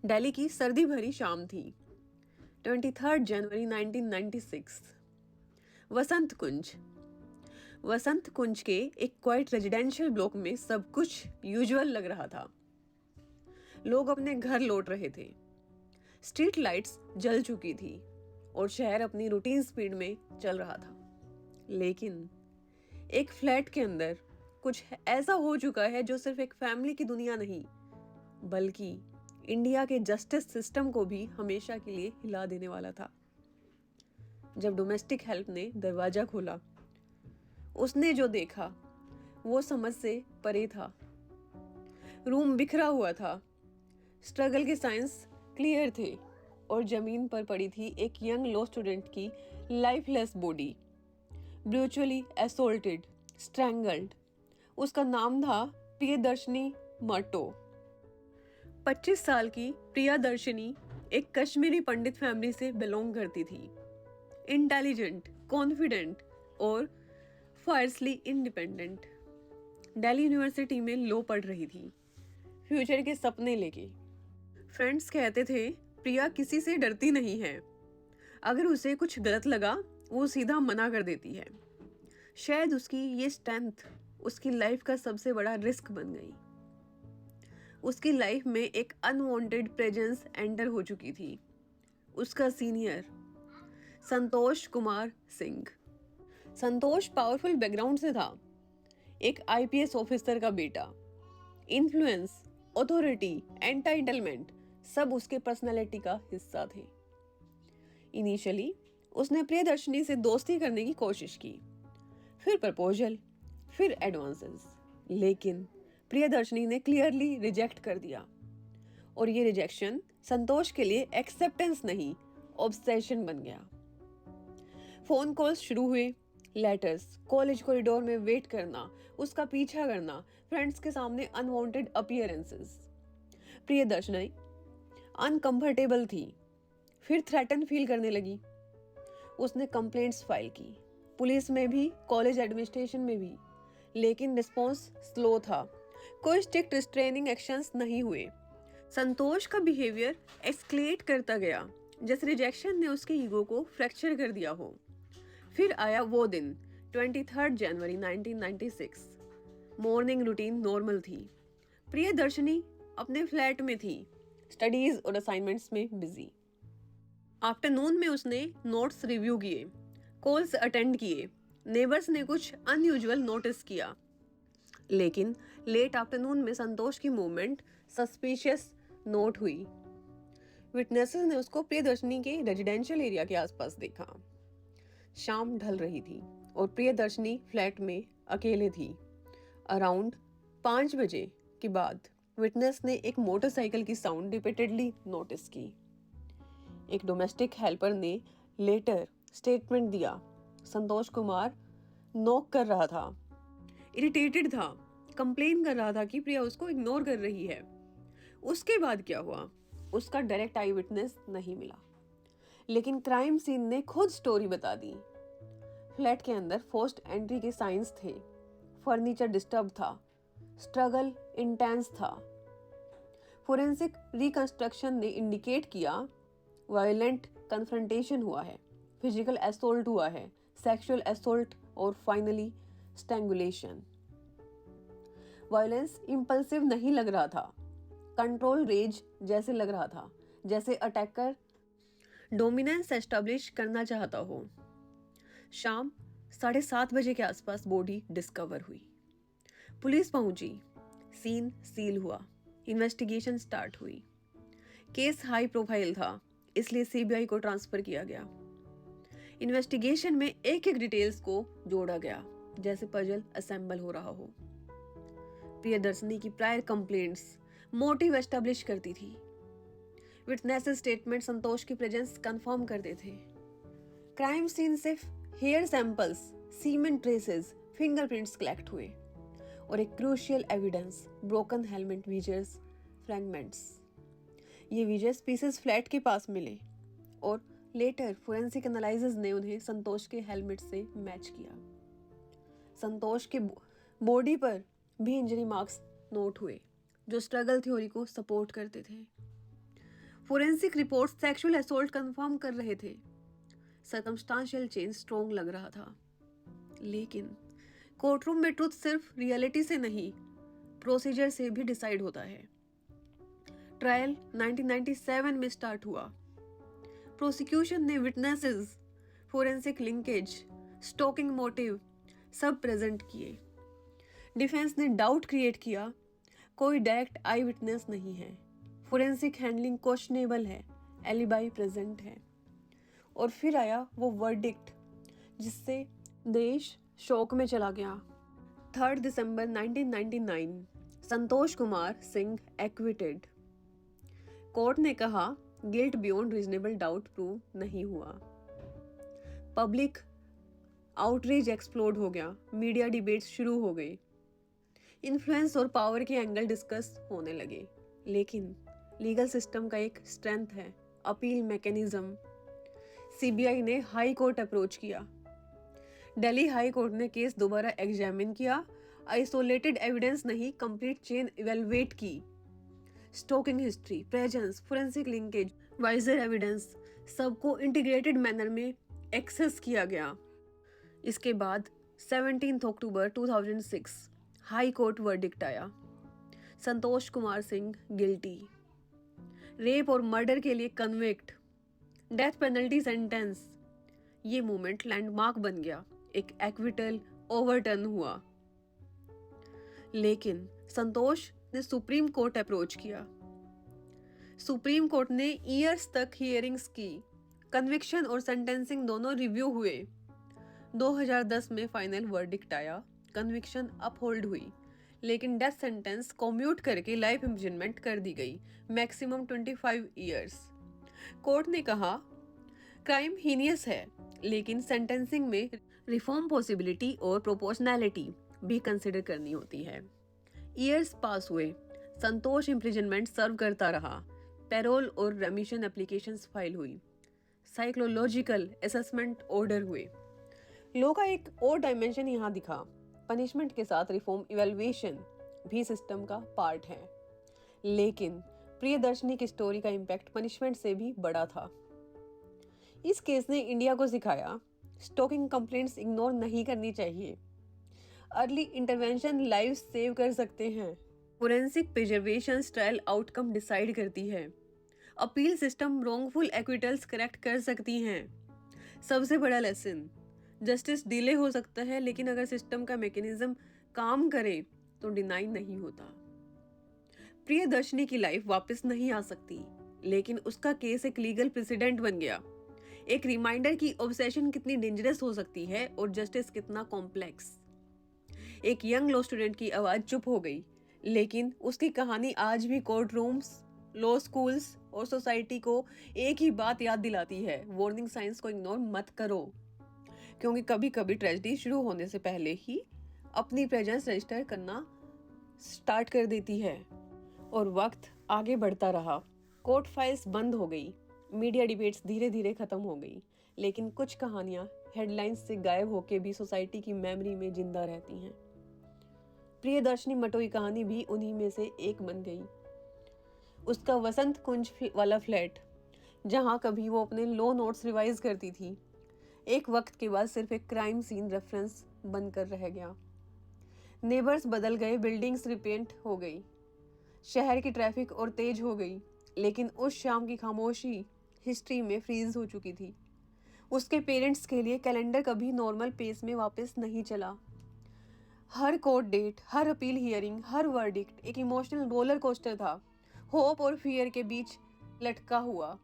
दिल्ली की सर्दी भरी शाम थी। 23 जनवरी 1996। वसंत कुंज। वसंत कुंज के एक क्वाइट रेजिडेंशियल ब्लॉक में सब कुछ यूजुअल लग रहा था। लोग अपने घर लौट रहे थे, स्ट्रीट लाइट्स जल चुकी थी और शहर अपनी रूटीन स्पीड में चल रहा था। लेकिन एक फ्लैट के अंदर कुछ ऐसा हो चुका है जो सिर्फ एक फैमिली की दुनिया नहीं, बल्कि इंडिया के जस्टिस सिस्टम को भी हमेशा के लिए हिला देने वाला था। जब डोमेस्टिक हेल्प ने दरवाजा खोला, उसने जो देखा वो समझ से परे था। रूम बिखरा हुआ था, स्ट्रगल के साइंस क्लियर थे और जमीन पर पड़ी थी एक यंग लॉ स्टूडेंट की लाइफलेस बॉडी, ब्रूचुअली असोल्टेड, स्ट्रैंगल्ड। उसका नाम था प्रियदर्शनी मर्टो। 25 साल की प्रियदर्शनी एक कश्मीरी पंडित फैमिली से बिलोंग करती थी। इंटेलिजेंट, कॉन्फिडेंट और फायरसली इंडिपेंडेंट। दिल्ली यूनिवर्सिटी में लॉ पढ़ रही थी, फ्यूचर के सपने लेके। फ्रेंड्स कहते थे प्रिया किसी से डरती नहीं है, अगर उसे कुछ गलत लगा वो सीधा मना कर देती है। शायद उसकी ये स्ट्रेंथ उसकी लाइफ का सबसे बड़ा रिस्क बन गई। उसकी लाइफ में एक अनवांटेड प्रेजेंस एंटर हो चुकी थी। उसका सीनियर संतोष कुमार सिंह। संतोष पावरफुल बैकग्राउंड से था, एक आईपीएस ऑफिसर का बेटा। इन्फ्लुएंस, अथॉरिटी, एंटाइटलमेंट सब उसके पर्सनालिटी का हिस्सा थे। इनिशियली उसने प्रियदर्शनी से दोस्ती करने की कोशिश की, फिर प्रपोजल, फिर एडवांसेस, लेकिन प्रियदर्शनी ने क्लियरली रिजेक्ट कर दिया। और ये रिजेक्शन संतोष के लिए एक्सेप्टेंस नहीं, ऑब्सेशन बन गया। फोन कॉल्स शुरू हुए, लेटर्स, कॉलेज कॉरिडोर में वेट करना, उसका पीछा करना, फ्रेंड्स के सामने अनवांटेड अपीयरेंसेस। प्रियदर्शनी अनकंफर्टेबल थी, फिर थ्रेटन फील करने लगी। उसने कंप्लेंट्स फाइल की, पुलिस में भी, कॉलेज एडमिनिस्ट्रेशन में भी, लेकिन रिस्पॉन्स स्लो था। कोई स्ट्रिक्ट रिस्ट्रेनिंग एक्शंस नहीं हुए। संतोष का बिहेवियर एस्केलेट करता गया, जैसे रिजेक्शन ने उसके ईगो को फ्रैक्चर कर दिया हो। फिर आया वो दिन, 23 जनवरी 1996। मॉर्निंग रूटीन नॉर्मल थी। प्रियदर्शनी अपने फ्लैट में थी, स्टडीज और असाइनमेंट्स में बिजी। आफ्टरनून में उसने नोट्स रिव्यू किए, कॉल्स अटेंड किए, नेबर्स ने कुछ अनयूजुअल नोटिस किया। लेकिन लेट आफ्टरनून में संतोष की मूवमेंट सस्पिशियस नोट हुई। विटनेसेस ने उसको प्रियदर्शनी के रेजिडेंशियल एरिया के आसपास देखा। शाम ढल रही थी और प्रियदर्शनी फ्लैट में अकेले थी। अराउंड 5 बजे के बाद विटनेस ने एक मोटरसाइकिल की साउंड रिपीटेडली नोटिस की। एक डोमेस्टिक हेल्पर ने लेटर स्टेटमेंट दिया। संतोष कुमार नॉक कर रहा था, इरिटेटेड था, कंप्लेन कर रहा था कि प्रिया उसको इग्नोर कर रही है। उसके बाद क्या हुआ, उसका डायरेक्ट आई विटनेस नहीं मिला, लेकिन क्राइम सीन ने खुद स्टोरी बता दी। फ्लैट के अंदर फोर्स्ड एंट्री के साइंस थे, फर्नीचर डिस्टर्ब था, स्ट्रगल इंटेंस था। फोरेंसिक रिकंस्ट्रक्शन ने इंडिकेट किया वायलेंट कन्फ्रंटेशन हुआ है, फिजिकल असोल्ट हुआ है, सेक्सुअल असोल्ट और फाइनली स्ट्रैंगुलेशन। वायलेंस इंपल्सिव नहीं लग रहा था, कंट्रोल रेज जैसे लग रहा था, जैसे अटैकर डोमिनेंस एस्टेब्लिश करना चाहता हो। शाम 7:30 बजे के आसपास बॉडी डिस्कवर हुई। पुलिस पहुंची, सीन सील हुआ, इन्वेस्टिगेशन स्टार्ट हुई। केस हाई प्रोफाइल था, इसलिए सीबीआई को ट्रांसफर किया गया। इन्वेस्टिगेशन में एक एक डिटेल्स को जोड़ा गया, जैसे पजल असेंबल हो रहा हो। प्रियदर्शनी की प्रायर कंप्लेंट्स मोटिव एस्टेब्लिश करती थी। विटनेस स्टेटमेंट संतोष की प्रेजेंस कंफर्म करते थे। क्राइम सीन से hair samples, cement traces, fingerprints collect हुए और एक crucial evidence, broken helmet visors fragments. ये वीजर्स पीसेस फ्लैट के पास मिले और लेटर फोरेंसिक एनालिसिस ने उन्हें संतोष के हेलमेट से मैच किया। संतोष के बॉडी पर भी इंजरी मार्क्स नोट हुए, जो स्ट्रगल थ्योरी को सपोर्ट करते थे। Forensic report sexual assault confirm कर रहे थे। सर्कमस्टांशियल चेंज स्ट्रॉन्ग लग रहा था। लेकिन कोर्टरूम में ट्रुथ सिर्फ रियलिटी से नहीं, प्रोसीजर से भी डिसाइड होता है। ट्रायल 1997 में स्टार्ट हुआ। प्रोसिक्यूशन ने witnesses, forensic linkage, stalking motive सब प्रेजेंट किए। डिफेंस ने डाउट क्रिएट किया, कोई डायरेक्ट आई विटनेस नहीं है, फोरेंसिक हैंडलिंग क्वेश्चनेबल है, एलिबाई प्रेजेंट है। और फिर आया वो वर्डिक्ट जिससे देश शोक में चला गया। 3 दिसंबर 1999, संतोष कुमार सिंह एक्विटेड। कोर्ट ने कहा guilt beyond reasonable doubt prove नहीं हुआ। पब्लिक आउटरीच एक्सप्लोड हो गया, मीडिया डिबेट्स शुरू हो गई, इन्फ्लुएंस और पावर के एंगल डिस्कस होने लगे। लेकिन लीगल सिस्टम का एक स्ट्रेंथ है अपील मैकेनिज्म। सीबीआई ने हाई कोर्ट अप्रोच किया। दिल्ली हाई कोर्ट ने केस दोबारा एग्जामिन किया, आइसोलेटेड एविडेंस नहीं, कंप्लीट चेन इवेलुएट की। Stalking history, presence, forensic linkage, wider evidence सबको इंटीग्रेटेड मैनर में एक्सेस किया गया। इसके बाद 17 अक्टूबर 2006 हाई कोर्ट वर्डिक्ट आया। संतोष कुमार सिंह गिल्टी, रेप और मर्डर के लिए कन्विक्ट, डेथ पेनल्टी सेंटेंस। ये मूवमेंट लैंडमार्क बन गया, एक एक्विटल ओवरटर्न हुआ। लेकिन संतोष ने सुप्रीम कोर्ट अप्रोच किया। सुप्रीम कोर्ट ने ईयर्स तक हियरिंग्स की, कन्विक्शन और सेंटेंसिंग दोनों रिव्यू हुए। 2010 में फाइनल वर्डिक्ट आया, कन्विक्शन अपहोल्ड हुई, लेकिन डेथ सेंटेंस कम्यूट करके लाइफ इम्प्रिजनमेंट कर दी गई, मैक्सिमम 25 ईयर्स। कोर्ट ने कहा क्राइम हीनियस है, लेकिन सेंटेंसिंग में रिफॉर्म पॉसिबिलिटी और प्रोपोर्शनैलिटी भी कंसिडर करनी होती है। ईयर्स पास हुए, संतोष इम्प्रिजनमेंट सर्व करता रहा, पैरोल और रेमिशन एप्लीकेशंस फाइल हुई, साइकोलॉजिकल असेसमेंट ऑर्डर हुए। लॉ का एक और डायमेंशन यहाँ दिखा, पनिशमेंट के साथ रिफॉर्म इवैल्यूएशन भी सिस्टम का पार्ट है। लेकिन प्रियदर्शनी की स्टोरी का इम्पैक्ट पनिशमेंट से भी बड़ा था। इस केस ने इंडिया को सिखाया स्टॉकिंग कंप्लेंट्स इग्नोर नहीं करनी चाहिए, अर्ली इंटरवेंशन लाइफ सेव कर सकते हैं। Forensic preservation trial outcome decide करती है, अपील सिस्टम रॉन्गफुल एक्विटल्स करेक्ट कर सकती हैं। सबसे बड़ा लेसन, जस्टिस डिले हो सकता है, लेकिन अगर सिस्टम का मैकेनिज्म काम करे तो डिनाई नहीं होता। प्रियदर्शनी की लाइफ वापस नहीं आ सकती, लेकिन उसका केस एक लीगल प्रेसिडेंट बन गया, एक रिमाइंडर की ऑब्सेशन कितनी डेंजरस हो सकती है और जस्टिस कितना कॉम्प्लेक्स। एक यंग लॉ स्टूडेंट की आवाज चुप हो गई, लेकिन उसकी कहानी आज भी कोर्ट रूम्स, लॉ स्कूल्स और सोसाइटी को एक ही बात याद दिलाती है, वार्निंग साइंस को इग्नोर मत करो, क्योंकि कभी कभी ट्रेजेडी शुरू होने से पहले ही अपनी प्रेजेंस रजिस्टर करना स्टार्ट कर देती है। और वक्त आगे बढ़ता रहा, कोर्ट फाइल्स बंद हो गई, मीडिया डिबेट्स धीरे धीरे खत्म हो गई, लेकिन कुछ कहानियां हेडलाइंस से गायब होके भी सोसाइटी की मेमोरी में जिंदा रहती हैं। प्रियदर्शनी मटोई कहानी भी उन्हीं में से एक बन गई। उसका वसंत कुंज वाला फ्लैट, जहां कभी वो अपने लॉ नोट्स रिवाइज करती थी, एक वक्त के बाद सिर्फ एक क्राइम सीन रेफरेंस बनकर रह गया। नेबर्स बदल गए, बिल्डिंग्स रिपेंट हो गई, शहर की ट्रैफिक और तेज हो गई, लेकिन उस शाम की खामोशी हिस्ट्री में फ्रीज हो चुकी थी। उसके पेरेंट्स के लिए कैलेंडर कभी नॉर्मल पेस में वापस नहीं चला। हर कोर्ट डेट, हर अपील हियरिंग, हर वर्डिक्ट एक इमोशनल रोलर कोस्टर था, होप और फियर के बीच लटका हुआ।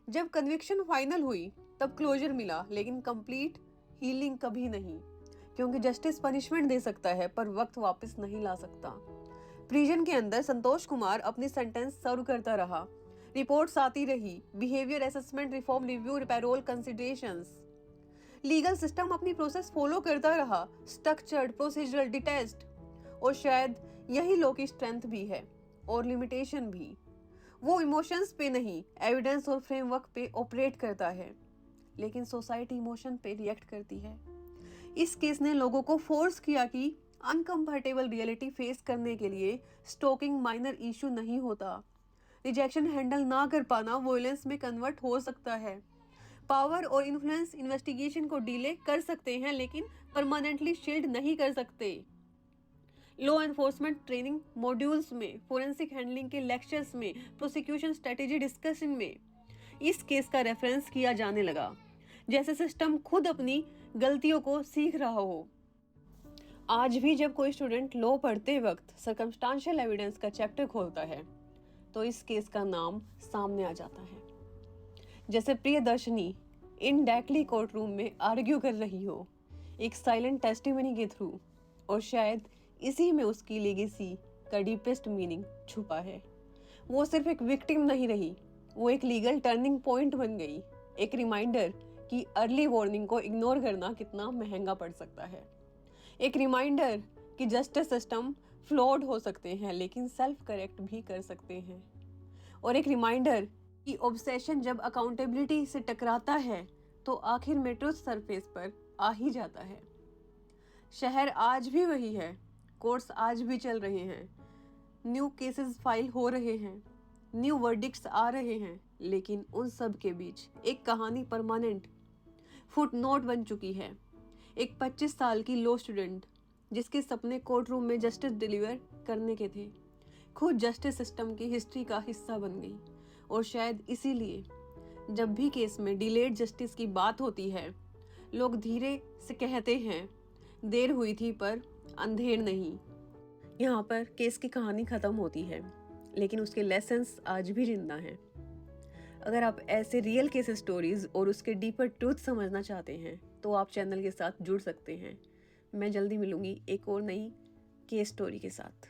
जब कन्विक्शन फाइनल हुई तब क्लोजर मिला, लेकिन कंप्लीट हीलिंग कभी नहीं, क्योंकि जस्टिस पनिशमेंट दे सकता है पर वक्त वापस नहीं ला सकता। प्रिजन के अंदर संतोष कुमार अपनी सेंटेंस सर्व करता रहा, रिपोर्ट्स आती रही, behaviour assessment, reform review, parole considerations. Legal system अपनी प्रोसेस फॉलो करता रहा, स्ट्रक्चर्ड, प्रोसीजरल, डिटेच्ड। और शायद यही लॉ की स्ट्रेंथ भी है और लिमिटेशन भी। वो इमोशंस पे नहीं, एविडेंस और फ्रेमवर्क पे ऑपरेट करता है, लेकिन सोसाइटी इमोशन पे रिएक्ट करती है। इस केस ने लोगों को फोर्स किया कि अनकंफर्टेबल रियलिटी फेस करने के लिए स्टॉकिंग माइनर इशू नहीं होता, रिजेक्शन हैंडल ना कर पाना वॉयलेंस में कन्वर्ट हो सकता है। पावर और इन्फ्लुएंस इन्वेस्टिगेशन को डिले कर सकते हैं लेकिन परमानेंटली शील्ड नहीं कर सकते। लॉ एनफोर्समेंट ट्रेनिंग मॉड्यूल्स में, फोरेंसिक हैंडलिंग के लेक्चर्स में, प्रोसिक्यूशन स्ट्रेटेजी डिस्कशन में इस केस का रेफरेंस किया जाने लगा, जैसे सिस्टम खुद अपनी गलतियों को सीख रहा हो। आज भी जब कोई स्टूडेंट लॉ पढ़ते वक्त सर्कमस्टांशियल एविडेंस का चैप्टर खोलता है तो इस केस का नाम सामने आ जाता है। जैसे प्रियदर्शनी इनडायरेक्टली कोर्ट रूम में आर्ग्यू कर रही हो एक साइलेंट टेस्टिमनी के थ्रू, और शायद इसी में उसकी लेगेसी का डीपेस्ट मीनिंग छुपा है। वो सिर्फ एक विक्टिम नहीं रही, वो एक लीगल टर्निंग पॉइंट बन गई, एक रिमाइंडर कि अर्ली वार्निंग को इग्नोर करना कितना महंगा पड़ सकता है, एक रिमाइंडर कि जस्टिस सिस्टम फ्लॉड हो सकते हैं लेकिन सेल्फ करेक्ट भी कर सकते हैं, और एक रिमाइंडर कि ऑब्सेशन जब अकाउंटेबिलिटी से टकराता है तो आखिर में ट्रुथ सरफेस पर आ ही जाता है। शहर आज भी वही है, कोर्ट्स आज भी चल रहे हैं, न्यू केसेस फाइल हो रहे हैं, न्यू वर्डिक्ट्स आ रहे हैं, लेकिन उन सब के बीच एक कहानी परमानेंट फुटनोट बन चुकी है। एक 25 साल की लॉ स्टूडेंट जिसके सपने कोर्ट रूम में जस्टिस डिलीवर करने के थे, खुद जस्टिस सिस्टम की हिस्ट्री का हिस्सा बन गई। और शायद इसीलिए जब भी केस में डिलेड जस्टिस की बात होती है, लोग धीरे से कहते हैं देर हुई थी पर अंधेर नहीं। यहाँ पर केस की कहानी खत्म होती है लेकिन उसके लेसन्स आज भी जिंदा हैं। अगर आप ऐसे रियल केस स्टोरीज और उसके डीपर ट्रूथ समझना चाहते हैं तो आप चैनल के साथ जुड़ सकते हैं। मैं जल्दी मिलूंगी एक और नई केस स्टोरी के साथ।